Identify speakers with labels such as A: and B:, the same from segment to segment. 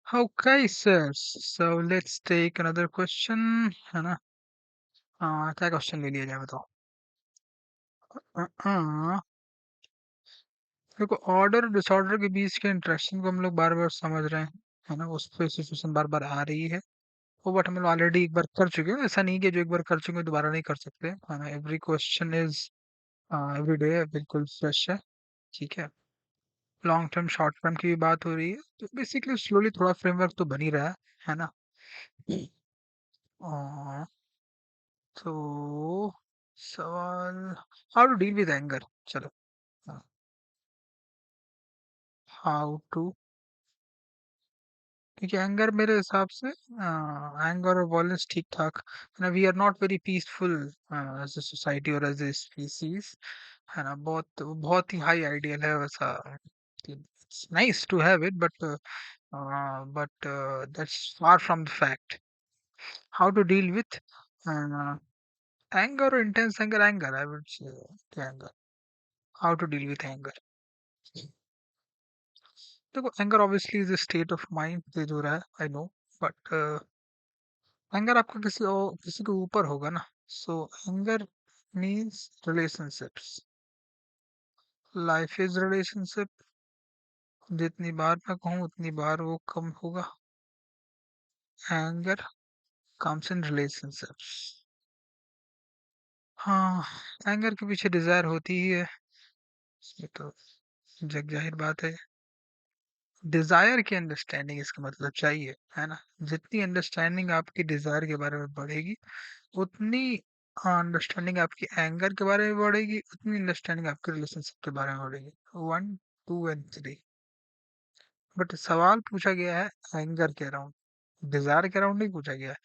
A: Okay, sir. So let's take another question, है ना? क्या क्वेश्चन ले लिया जाए बताओ? देखो, ऑर्डर और डिसऑर्डर के बीच के इंटरेक्शन को हम लोग बार बार समझ रहे हैं, है ना? उस पे सिचुएशन बार बार आ रही है। वो बट हम लोग ऑलरेडी एक बार कर चुके हैं, ऐसा नहीं कि जो एक बार कर चुके हैं दोबारा नहीं कर सकते, है ना? Every question is every day बिल्कुल फ्रेश है। ठीक है। लॉन्ग टर्म शॉर्ट टर्म की भी बात हो रही है, तो बेसिकली स्लोली थोड़ा फ्रेमवर्क तो बन ही रहा है ना? और तो सवाल, how to deal with anger. चलो, हाउ टू, क्योंकि एंगर मेरे हिसाब से एंगर और वॉयलेंस ठीक ठाक है ना। We are not very peaceful as a society और एज ए स्पीसीज, है ना? बहुत बहुत ही हाई आइडियल है वैसा। It's nice to have it, but that's far from the fact. How to deal with anger और intense anger, anger I would say anger. How to deal with anger. देखो, anger obviously is a state of mind, तेज हो रहा है, I know, but anger आपका किसी के ऊपर होगा ना। सो anger means relationships, life is relationship. जितनी बार मैं कहूँ उतनी बार वो कम होगा। Anger comes in relationships. हाँ, एंगर के पीछे डिजायर होती ही है, इसमें तो जग जाहिर बात है। डिजायर की अंडरस्टैंडिंग इसका मतलब चाहिए, है ना? जितनी अंडरस्टैंडिंग आपकी डिजायर के बारे में बढ़ेगी, उतनी अंडरस्टैंडिंग आपकी एंगर के बारे में बढ़ेगी, उतनी अंडरस्टैंडिंग आपके रिलेशनशिप के बारे में बढ़ेगी। One, two and three. But सवाल पूछा गया है एंगर के अराउंड, डिजायर के अराउंड नहीं पूछा गया है।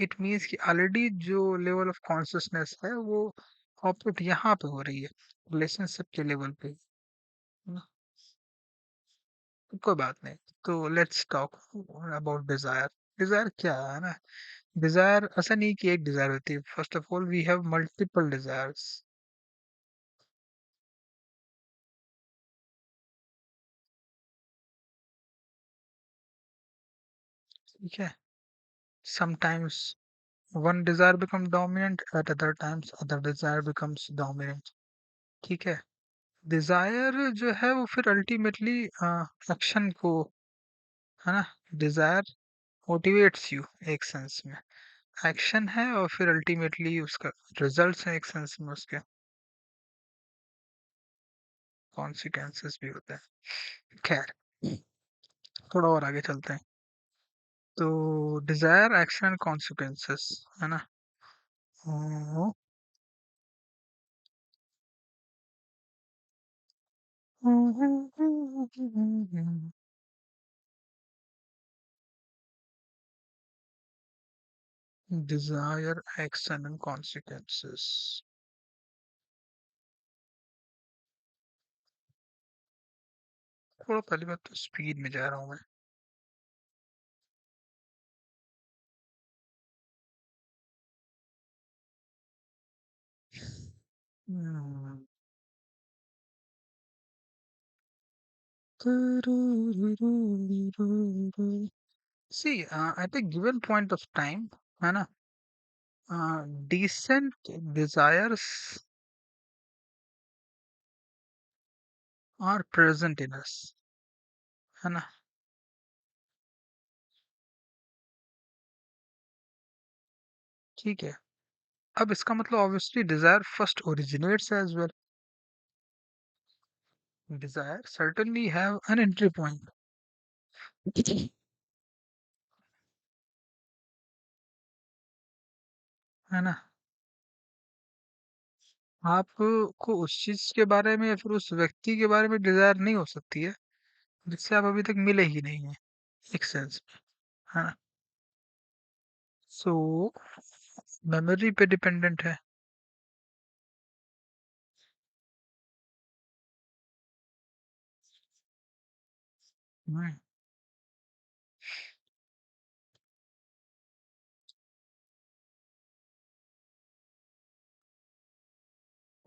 A: इट मीन्स कि ऑलरेडी जो लेवल ऑफ कॉन्शियसनेस है वो ऑपरेट यहाँ पे हो रही है, रिलेशनशिप के लेवल पे, है ना? तो कोई बात नहीं। तो let's talk about desire. Desire क्या है ना? डिजायर ऐसा नहीं कि एक डिजायर होती है। First of all we have multiple desires. ठीक है। Sometimes one desire becomes dominant, at other times other desire becomes dominant। ठीक है। डिजायर जो है वो फिर अल्टीमेटली एक्शन को, है ना? डिजायर मोटिवेट्स यू एक सेंस में, एक्शन है, और फिर अल्टीमेटली उसका रिजल्ट्स हैं एक सेंस में, उसके कॉन्सिक्वेंसेस भी होते हैं। खैर, थोड़ा और आगे चलते हैं। तो डिजायर, एक्शन एंड कॉन्सिक्वेंसेस, है ना? Desire, action and consequences. थोड़ा पहली बात तो स्पीड में जा रहा हूँ मैं। Hmm. See, at a given point of time, है ना? Decent desires are present in us, है ना? ठीक है। अब इसका मतलब obviously desire first originates as well. Desire certainly have an entry point, है ना? आपको उस चीज के बारे में या फिर उस व्यक्ति के बारे में डिजायर नहीं हो सकती है जिससे आप अभी तक मिले ही नहीं हैं, एक सेंस में, है ना? सो मेमोरी पे डिपेंडेंट है। हम्म,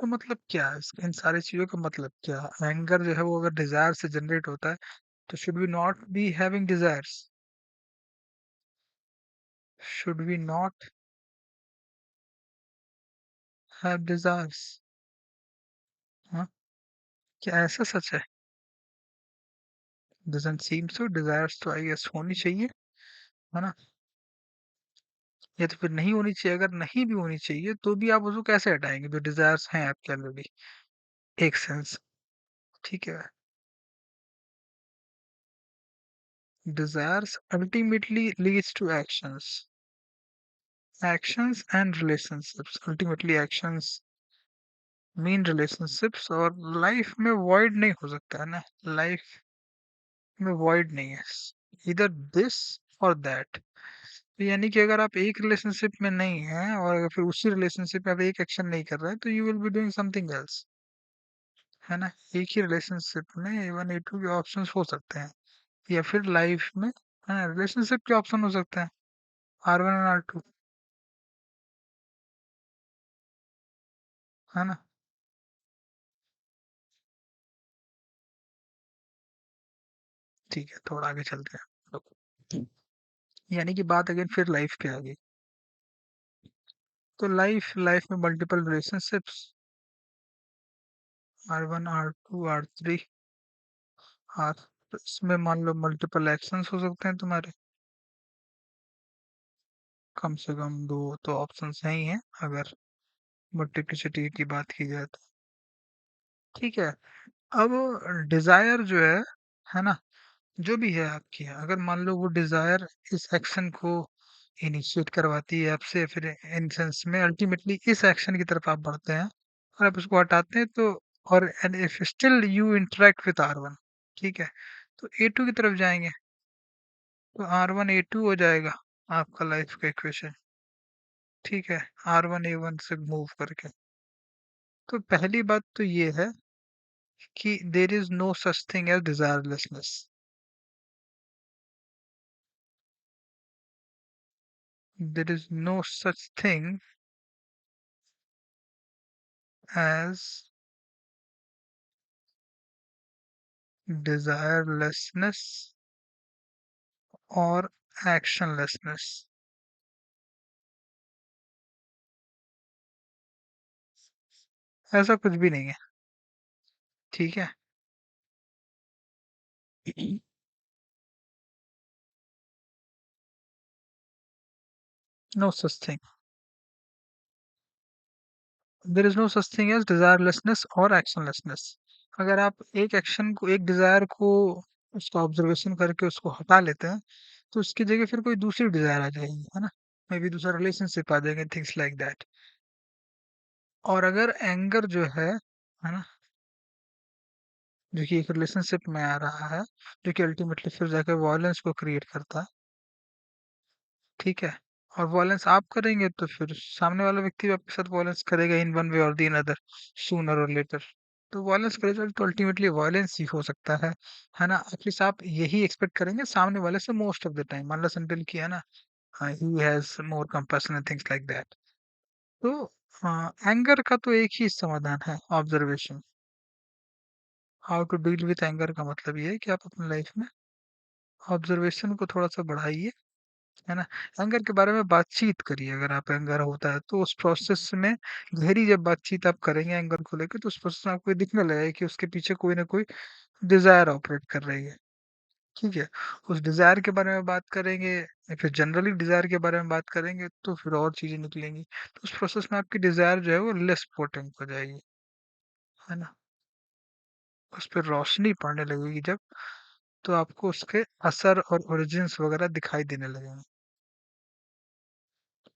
A: तो मतलब क्या है इन सारी चीजों का मतलब क्या है? एंगर जो है वो अगर डिजायर से जनरेट होता है, तो should we not be having desires? Should we not have desires? हाँ, क्या ऐसा सच है? डजंट सीम सो, डिजायर्स तो आई गेस होनी चाहिए, है ना? या तो फिर नहीं होनी चाहिए, अगर नहीं भी होनी चाहिए तो भी आप उसको कैसे हटाएंगे जो डिजायर्स हैं आपके ऑलरेडी? एक सेंस, ठीक है। Desires ultimately leads to actions. Actions and relationships. Ultimately actions mean relationships, और लाइफ में void नहीं हो सकता है ना, लाइफ में void नहीं है, इधर दिस और दैट। तो यानी कि अगर आप एक रिलेशनशिप में नहीं हैं और अगर फिर उसी रिलेशनशिप में आप एक एक्शन नहीं कर रहे हैं तो you will be doing something else, है ना? एक ही रिलेशनशिप में A1 A2 के ऑप्शंस हो सकते हैं, या फिर लाइफ में, हाँ, रिलेशनशिप के ऑप्शन हो सकते हैं R1 और R2, है ना? ठीक है, थोड़ा आगे चलते हैं। तो यानी कि बात अगेन फिर लाइफ पे आ गई। तो लाइफ लाइफ में multiple relationships, R1 R2 R3 R, तो इसमें मान लो मल्टीपल एक्शंस हो सकते हैं तुम्हारे, कम से कम दो तो ऑप्शंस हैं ही हैं अगर मल्टीप्लिसिटी की बात की जाए तो। ठीक है, अब डिजायर जो है ना, जो भी है आपकी, अगर मान लो वो डिजायर इस एक्शन को इनिशिएट करवाती है आपसे, या फिर इन सेंस में अल्टीमेटली इस एक्शन की तरफ आप बढ़ते हैं और आप उसको हटाते हैं तो, और and if still you interact with R1, ठीक है, तो A2 की तरफ जाएंगे, तो R1 A2 हो जाएगा आपका लाइफ का इक्वेशन, ठीक है, R1 A1 से मूव करके। तो पहली बात तो ये है कि there is no such thing as desirelessness, there is no such thing as desirelessness और actionlessness, ऐसा कुछ भी नहीं है, ठीक है। No such thing, there is no such thing as desirelessness और एक्शनलेसनेस। अगर आप एक एक्शन को, एक डिजायर को, उसका ऑब्जर्वेशन करके उसको हटा लेते हैं तो उसकी जगह फिर कोई दूसरी डिजायर आ जाएगी, है ना? मे बी दूसरा रिलेशनशिप आ जाएगा, थिंग्स लाइक दैट। और अगर एंगर जो है ना, जो कि एक रिलेशनशिप में आ रहा है, जो कि अल्टीमेटली फिर जाकर वायलेंस को क्रिएट करता है, ठीक है, और वायलेंस आप करेंगे तो फिर सामने वाला व्यक्ति भी आपके साथ वायलेंस करेगा इन वन वे और दी अदर, सूनर और लेटर। तो वायलेंस का रिजल्ट तो अल्टीमेटली वायलेंस ही हो सकता है ना? एटलीस्ट आप यही एक्सपेक्ट करेंगे सामने वाले से most of the time, unless until कि, है ना, he has more compassion and things like that. तो एंगर का तो एक ही समाधान है, observation. How to deal with anger का मतलब ये है कि आप अपनी लाइफ में ऑब्जर्वेशन को थोड़ा सा बढ़ाइए, है ना? एंगर के बारे में बातचीत करिए, अगर आप एंगर होता है तो उस प्रोसेस में गहरी जब बातचीत आप करेंगे एंगर को लेकर, तो उस प्रोसेस में आपको ये दिखने लगेगा कि उसके पीछे कोई ना कोई डिजायर ऑपरेट कर रही है, ठीक है। उस डिजायर के बारे में बात करेंगे या फिर जनरली डिजायर के बारे में बात करेंगे तो फिर और चीजें निकलेंगी, तो उस प्रोसेस में आपकी डिजायर जो है वो लेस पोटेंट हो जाएगी, है ना? उस पर रोशनी पड़ने लगेगी जब, तो आपको उसके असर और ओरिजिन्स वगैरह दिखाई देने लगेंगे,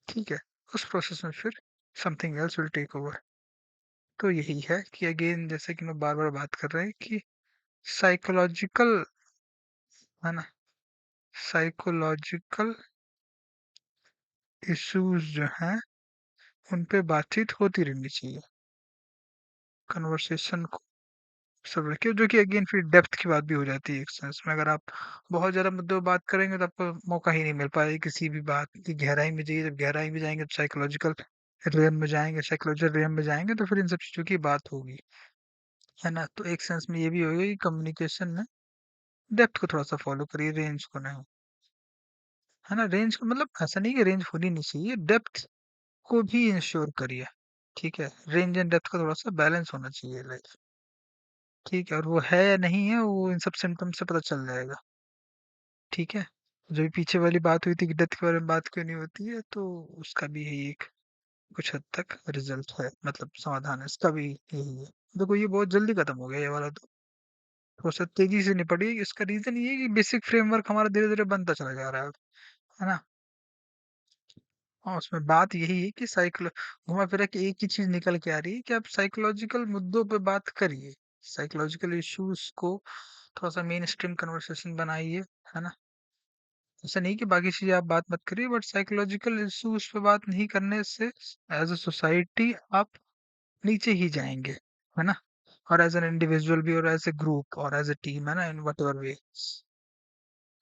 A: ठीक है। उस प्रोसेस में फिर something else will take over. तो यही है कि अगेन, जैसे कि मैं बार बार बात कर रहा हूँ कि साइकोलॉजिकल, है ना, साइकोलॉजिकल इश्यूज जो हैं उन पे बातचीत होती रहनी चाहिए, कन्वर्सेशन को सब रखिए, जो कि अगेन फिर डेप्थ की बात भी हो जाती है एक सेंस में। अगर आप बहुत ज्यादा मुद्दों पे बात करेंगे तो आपको मौका ही नहीं मिल पाएगा किसी भी बात की गहराई में जाइए, जब गहराई में जाएंगे तो साइकोलॉजिकल रियम में जाएंगे, साइकोलॉजिकल रियम में जाएंगे तो फिर इन सब चीजों की बात होगी, है ना? तो एक सेंस में ये भी होगा कि कम्युनिकेशन में डेप्थ को थोड़ा सा फॉलो करिए, रेंज को नहीं, है ना? रेंज का मतलब ऐसा नहीं कि रेंज होनी नहीं चाहिए, डेप्थ को भी इंश्योर करिए, ठीक है? रेंज एंड डेप्थ का थोड़ा-सा बैलेंस होना चाहिए लाइफ, ठीक है? और वो है या नहीं है, वो इन सब सिम्पटम से पता चल जाएगा, ठीक है? जो ये पीछे वाली बात हुई थी कि डेथ के बारे में बात क्यों नहीं होती है, तो उसका भी यही एक कुछ हद तक रिज़ल्ट है, मतलब समाधान है, इसका भी यही है। देखो ये बहुत जल्दी खत्म हो गया ये वाला तो, थोड़ा-सा तेज़ी से निपट गई, इसका रीज़न ये है कि बेसिक फ्रेमवर्क हमारा धीरे-धीरे बनता चला जा रहा है ना? हाँ, उसमें बात यही है कि साइकिल घुमा-फिरा के एक ही चीज़ निकल के आ रही है कि आप साइकोलॉजिकल मुद्दों पे बात करिए। साइकोलॉजिकल इश्यूज़ को थोड़ा-सा मेन स्ट्रीम कन्वर्सेशन बनाइए, है ना? ऐसा नहीं कि बाकी चीज़ें आप बात मत करिए, बट साइकोलॉजिकल इश्यूज़ पे बात नहीं करने से एज़ अ सोसाइटी आप नीचे ही जाएँगे, है ना? और एज़ एन इंडिविजुअल भी और एज़ अ ग्रुप और एज़ अ टीम, है ना? In whatever ways.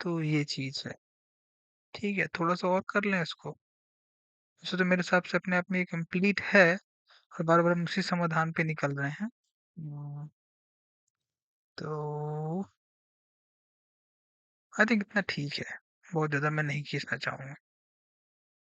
A: तो ये चीज़ है। ठीक है, थोड़ा-सा और कर लें इसको। वैसे तो मेरे हिसाब से अपने आप में ये कंप्लीट है। और बार-बार हम उसी समाधान पे निकल रहे हैं। तो आई थिंक इतना ठीक है। बहुत ज़्यादा मैं नहीं खींचना चाहूँगा।